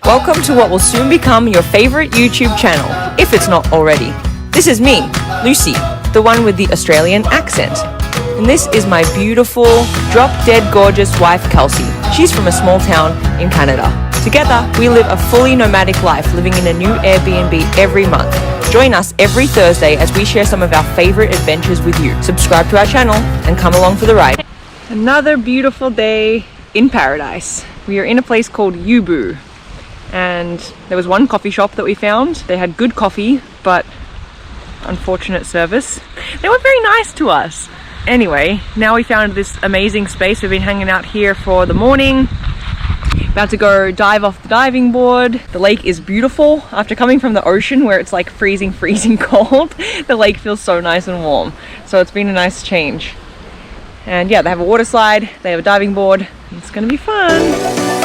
Welcome to what will soon become your favorite YouTube channel, if it's not already. This is me, Lucy, the one with the Australian accent. And this is my beautiful, drop-dead gorgeous wife, Kelsey. She's from a small town in Canada. Together, we live a fully nomadic life, living in a new Airbnb every month. Join us every Thursday as we share some of our favorite adventures with you. Subscribe to our channel and come along for the ride. Another beautiful day in paradise. We are in a place called Yubu, and there was one coffee shop that we found. They had good coffee, but unfortunate service. They were very nice to us. Anyway, now we found this amazing space. We've been hanging out here for the morning. About to go dive off the diving board. The lake is beautiful. After coming from the ocean where it's like freezing cold, the lake feels so nice and warm. So it's been a nice change. And yeah, they have a water slide, they have a diving board. It's gonna be fun.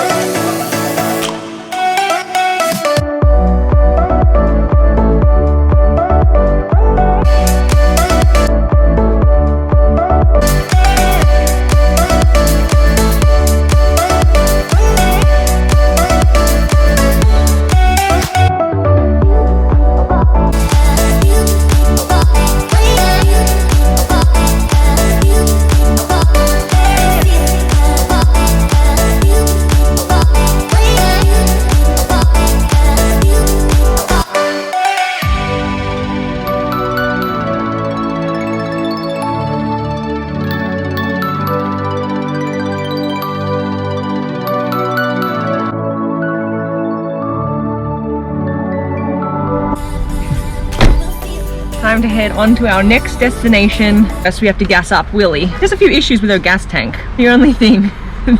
Time to head on to our next destination. First we have to gas up Willie. There's a few issues with our gas tank. The only thing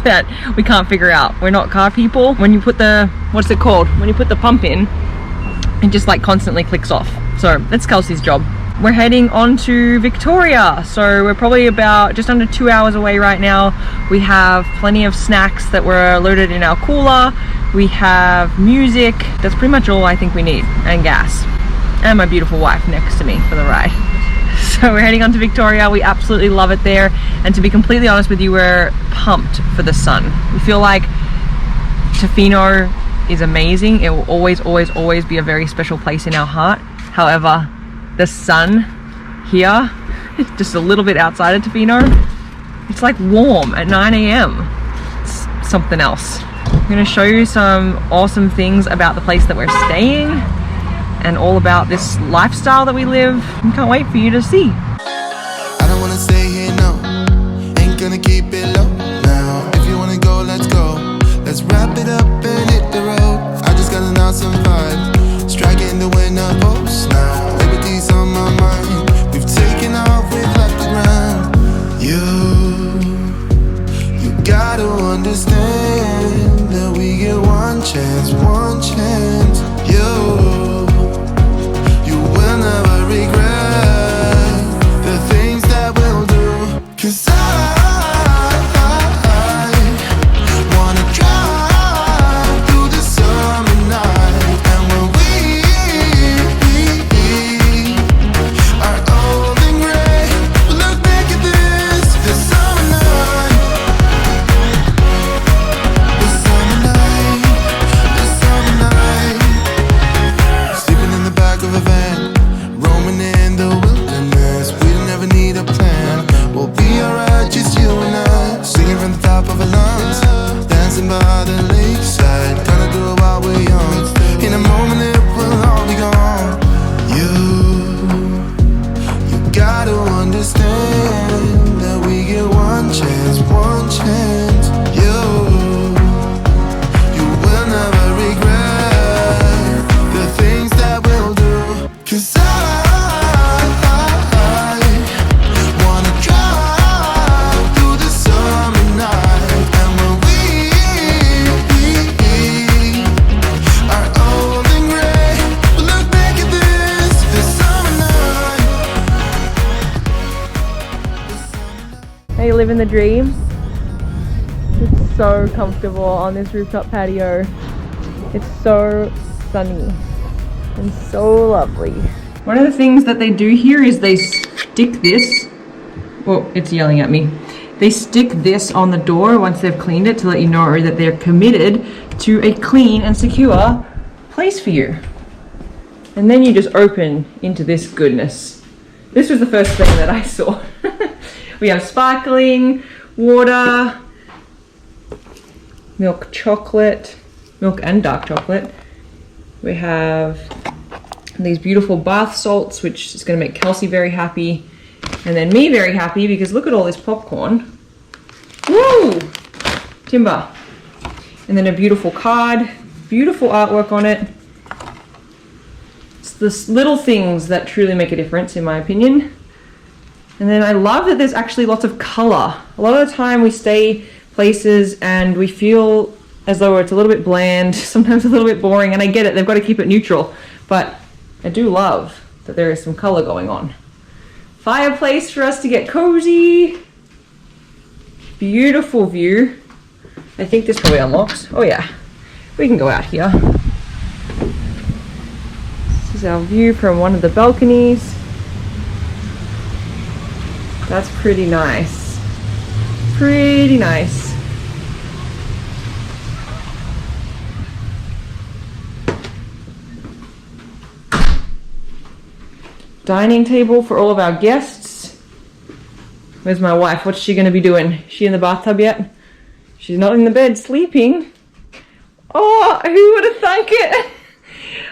that we can't figure out. We're not car people. When you put the, what's it called? When you put the pump in, it just like constantly clicks off. So that's Kelsey's job. We're heading on to Victoria. So we're probably about just under 2 hours away right now. We have plenty of snacks that were loaded in our cooler. We have music. That's pretty much all I think we need, and gas. And my beautiful wife next to me for the ride. So we're heading on to Victoria. We absolutely love it there. And to be completely honest with you, we're pumped for the sun. We feel like Tofino is amazing. It will always be a very special place in our heart. However, the sun here, just a little bit outside of Tofino, it's like warm at 9 a.m. It's something else. I'm gonna show you some awesome things about the place that we're staying and all about this lifestyle that we live. I can't wait for you to see. I don't wanna stay here, no. Ain't gonna keep it low now. If you wanna go, let's go. Let's wrap it up and hit the road. I just got an awesome vibe, striking the winner post now. Liberty's on my mind. We've taken off, we've left the ground. You gotta understand that we get one chance. We'll never regret the things that we'll do. 'Cause I wanna drive through the summer night. And when we are old and gray, look back at this summer night. The summer night. Sleeping in the back of a van, roaming in the wilderness. We don't ever need a plan. We'll be alright, just you and I. Singing from the top of our lungs, dancing by the lakeside. Gonna do it while we're young. In a moment it will all be gone. You gotta understand that we get one chance. You will never regret the things that we'll do. 'Cause I wanna drive through the summer night. And when we are old and gray, we'll look back at this summer night. Are you living the dream? It's so comfortable on this rooftop patio. It's so sunny and so lovely. One of the things that they do here is they stick this, oh, it's yelling at me. They stick this on the door once they've cleaned it to let you know that they're committed to a clean and secure place for you. And then you just open into this goodness. This was the first thing that I saw. We have sparkling water, milk chocolate, milk and dark chocolate. We have these beautiful bath salts, which is going to make Kelsey very happy. And then me very happy because look at all this popcorn. Woo! Timber. And then a beautiful card, beautiful artwork on it. It's the little things that truly make a difference in my opinion. And then I love that there's actually lots of color. A lot of the time we stay places and we feel as though it's a little bit bland, sometimes a little bit boring, and I get it, they've got to keep it neutral. But I do love that there is some color going on. Fireplace for us to get cozy. Beautiful view. I think this probably unlocks. Oh yeah, we can go out here. This is our view from one of the balconies. That's pretty nice. Pretty nice. Dining table for all of our guests. Where's my wife? What's she going to be doing? Is she in the bathtub yet? She's not in the bed sleeping. Oh, who would have thunk it?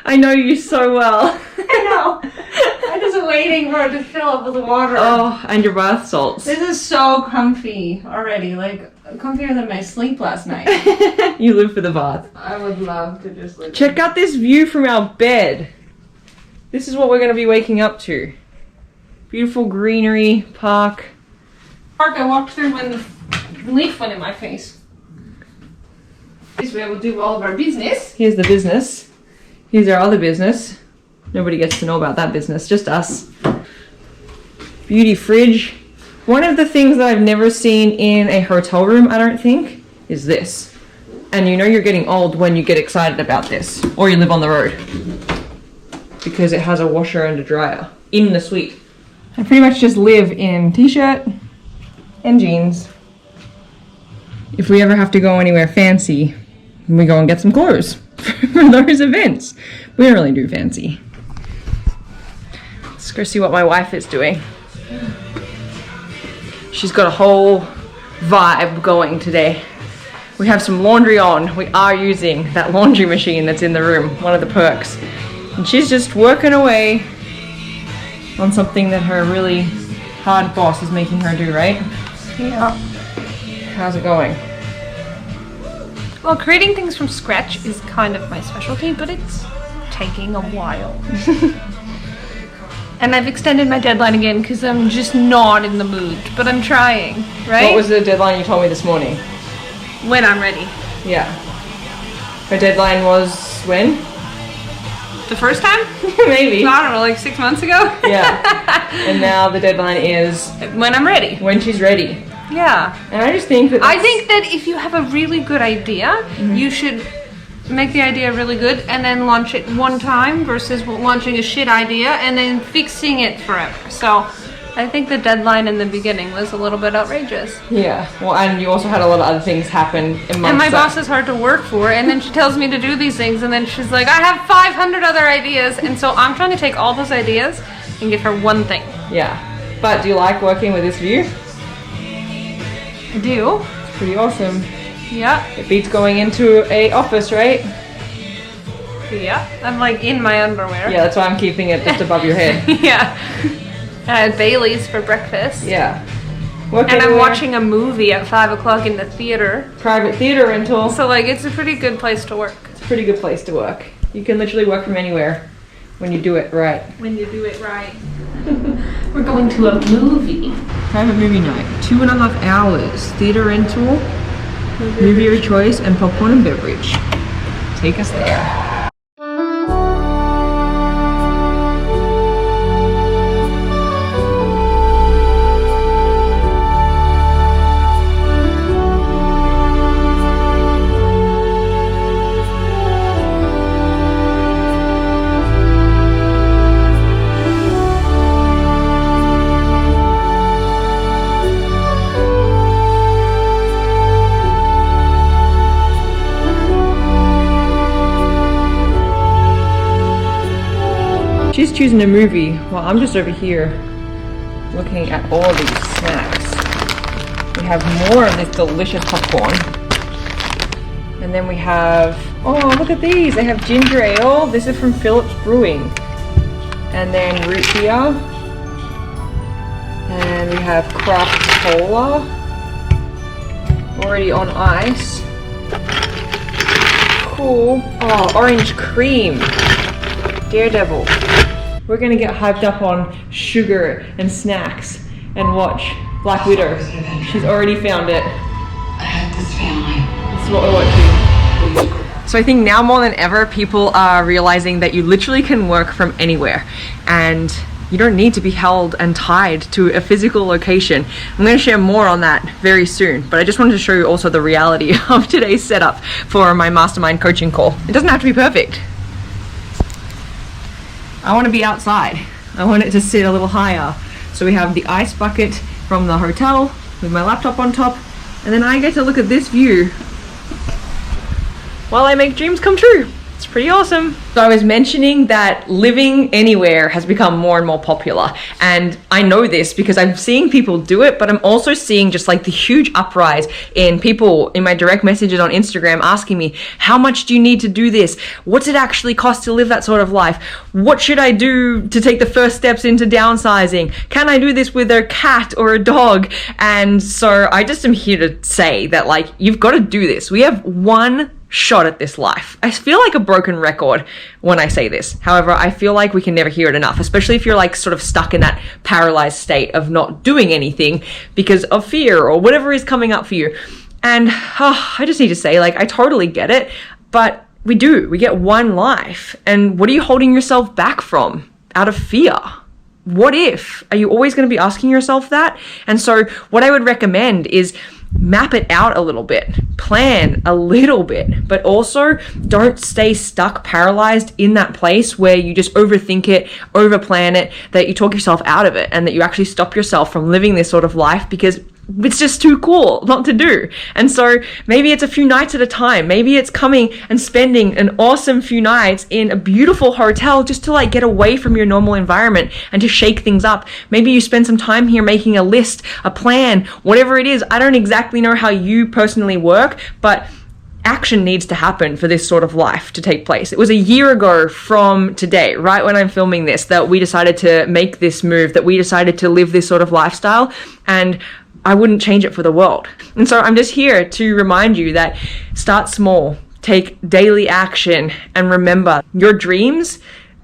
I know you so well. I know. I'm just waiting for it to fill up with water. Oh, and your bath salts. This is so comfy already. Like, comfier than my sleep last night. You live for the bath. I would love to just live. Check out this view from our bed. This is what we're going to be waking up to. Beautiful greenery, park. Park I walked through when the leaf went in my face. This way we'll do all of our business. Here's the business. Here's our other business. Nobody gets to know about that business, just us. Beauty fridge. One of the things that I've never seen in a hotel room, I don't think, is this. And you know you're getting old when you get excited about this, or you live on the road. Because it has a washer and a dryer in the suite. I pretty much just live in t-shirt and jeans. If we ever have to go anywhere fancy, we go and get some clothes for those events. We don't really do fancy. Let's go see what my wife is doing. She's got a whole vibe going today. We have some laundry on. We are using that laundry machine that's in the room, one of the perks. And she's just working away on something that her really hard boss is making her do, right? Yeah. How's it going? Well, creating things from scratch is kind of my specialty, but it's taking a while. And I've extended my deadline again because I'm just not in the mood, but I'm trying, right? What was the deadline you told me this morning? When I'm ready. Yeah. Her deadline was when? The first time? Maybe. I don't know, like 6 months ago? Yeah. And now the deadline is When I'm ready. when she's ready. Yeah. And I just think that I think that if you have a really good idea, you should make the idea really good and then launch it one time versus launching a shit idea and then fixing it forever. So I think the deadline in the beginning was a little bit outrageous. Yeah. Well, and you also had a lot of other things happen in And my boss is hard to work for, and then she tells me to do these things, and then she's like, I have 500 other ideas, and so I'm trying to take all those ideas and give her one thing. Yeah. But do you like working with this view? I do. It's pretty awesome. Yeah. It beats going into a office, right? Yeah. I'm like in my underwear. Yeah, that's why I'm keeping it just above your head. Yeah. I had Bailey's for breakfast. Yeah. Work And I'm anywhere. watching a movie at 5 o'clock in the theater. Private theater rental. So like it's a pretty good place to work. It's a pretty good place to work. You can literally work from anywhere when you do it right. When you do it right. We're going to a movie. Private movie night. 2.5 hours. Theater rental, movie of your choice, and popcorn and beverage. Take us there. she's choosing a movie while I'm just over here looking at all these snacks. We have more of this delicious popcorn. And then we have, oh, look at these. They have ginger ale. This is from Phillips Brewing. And then root beer. And we have craft cola. Already on ice. Cool. Oh, orange cream. Daredevil. We're gonna get hyped up on sugar and snacks and watch Black Widow. She's already found it. I had this feeling. This is what we're watching. So I think now more than ever, people are realizing that you literally can work from anywhere and you don't need to be held and tied to a physical location. I'm going to share more on that very soon, but I just wanted to show you also the reality of today's setup for my mastermind coaching call. It doesn't have to be perfect. I want to be outside. I want it to sit a little higher. So we have the ice bucket from the hotel with my laptop on top, and then I get to look at this view while I make dreams come true. It's pretty awesome. So I was mentioning that living anywhere has become more and more popular. And I know this because I'm seeing people do it, but I'm also seeing just like the huge uprise in people in my direct messages on Instagram asking me, how much do you need to do this? What's it actually cost to live that sort of life? What should I do to take the first steps into downsizing? Can I do this with a cat or a dog? And so I just am here to say that like, you've got to do this. We have one shot at this life. I feel like a broken record when I say this. However, I feel like we can never hear it enough, especially if you're like sort of stuck in that paralyzed state of not doing anything because of fear or whatever is coming up for you. And I just need to say, like, I totally get it, but we get one life. And what are you holding yourself back from out of fear? What if? Are you always going to be asking yourself that? And so what I would recommend is map it out a little bit, plan a little bit, but also don't stay stuck, paralyzed in that place where you just overthink it, overplan it, that you talk yourself out of it, and that you actually stop yourself from living this sort of life because it's just too cool not to do. And so maybe it's a few nights at a time. Maybe it's coming and spending an awesome few nights in a beautiful hotel just to like get away from your normal environment and to shake things up. Maybe you spend some time here making a list, a plan, whatever it is. I don't exactly know how you personally work, but action needs to happen for this sort of life to take place. It was a year ago from today, right when I'm filming this, that we decided to make this move, that we decided to live this sort of lifestyle, and I wouldn't change it for the world. And so I'm just here to remind you that start small, take daily action, and remember your dreams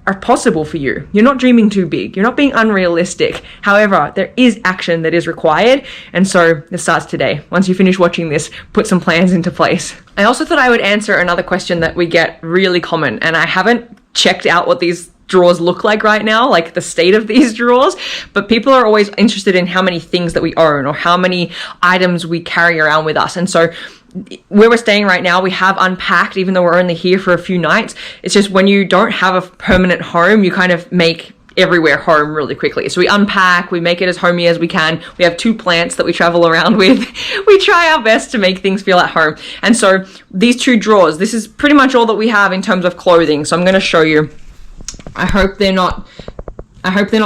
are possible for you. You're not dreaming too big. You're not being unrealistic. However, there is action that is required. And so it starts today. Once you finish watching this, put some plans into place. I also thought I would answer another question that we get really common, and I haven't checked out what these drawers look like right now, like the state of these drawers, but people are always interested in how many things that we own or how many items we carry around with us. And so where we're staying right now, we have unpacked, even though we're only here for a few nights. It's just when you don't have a permanent home, you kind of make everywhere home really quickly. So we unpack, we make it as homey as we can. We have 2 plants that we travel around with. We try our best to make things feel at home. And so these 2 drawers, this is pretty much all that we have in terms of clothing. So I'm going to show you. I hope they're not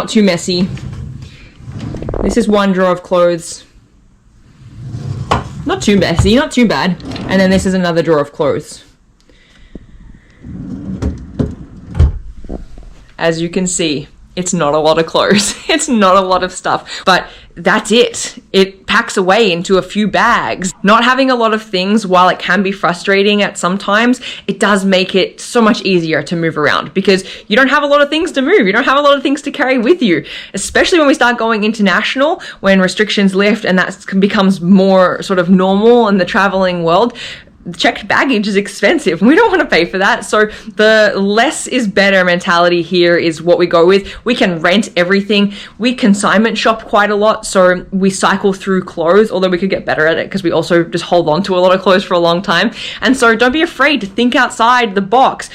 too messy. This is one drawer of clothes. Not too messy, not too bad. And then this is another drawer of clothes. As you can see, it's not a lot of clothes. It's not a lot of stuff, but that's it. It packs away into a few bags. Not having a lot of things, while it can be frustrating at some times, it does make it so much easier to move around because you don't have a lot of things to move. You don't have a lot of things to carry with you, especially when we start going international, when restrictions lift and that becomes more sort of normal in the traveling world. Checked baggage is expensive. We don't want to pay for that. So the less is better mentality here is what we go with. We can rent everything. We consignment shop quite a lot. So we cycle through clothes, although we could get better at it because we also just hold on to a lot of clothes for a long time. And so don't be afraid to think outside the box.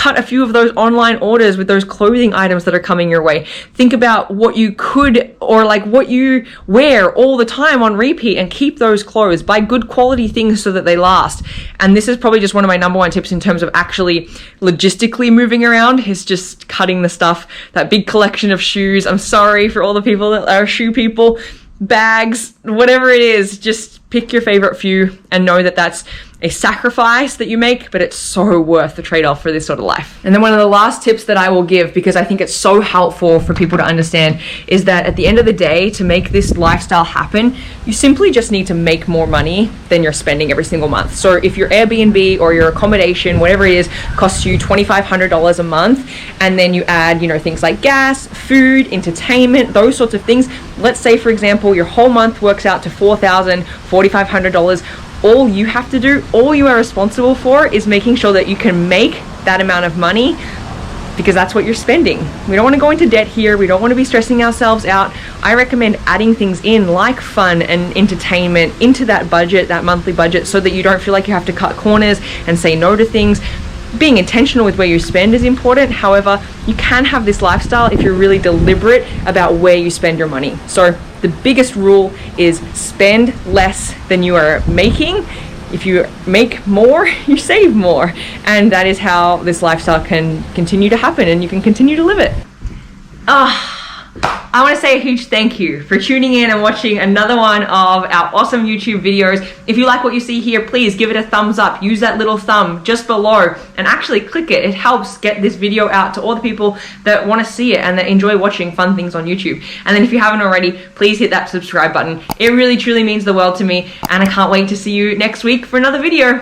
cut a few of those online orders with those clothing items that are coming your way. Think about what you could, or like what you wear all the time on repeat, and keep those clothes. Buy good quality things so that they last. And this is probably just one of my number one tips in terms of actually logistically moving around, is just cutting the stuff, that big collection of shoes. I'm sorry for all the people that are shoe people, bags, whatever it is, just pick your favorite few and know that that's a sacrifice that you make, but it's so worth the trade-off for this sort of life. And then one of the last tips that I will give, because I think it's so helpful for people to understand, is that at the end of the day, to make this lifestyle happen, you simply just need to make more money than you're spending every single month. So if your Airbnb or your accommodation, whatever it is, costs you $2,500 a month, and then you add, you know, things like gas, food, entertainment, those sorts of things. Let's say, for example, your whole month works out to $4,000, $4,500. All you have to do, all you are responsible for, is making sure that you can make that amount of money, because that's what you're spending. We don't want to go into debt here. We don't want to be stressing ourselves out. I recommend adding things in like fun and entertainment into that budget, that monthly budget, so that you don't feel like you have to cut corners and say no to things. Being intentional with where you spend is important. However, you can have this lifestyle if you're really deliberate about where you spend your money. So the biggest rule is spend less than you are making. If you make more, you save more. And that is how this lifestyle can continue to happen, and you can continue to live it. I want to say a huge thank you for tuning in and watching another one of our awesome YouTube videos. If you like what you see here, please give it a thumbs up. Use that little thumb just below and actually click it. It helps get this video out to all the people that want to see it and that enjoy watching fun things on YouTube. And then if you haven't already, please hit that subscribe button. It really truly means the world to me, and I can't wait to see you next week for another video.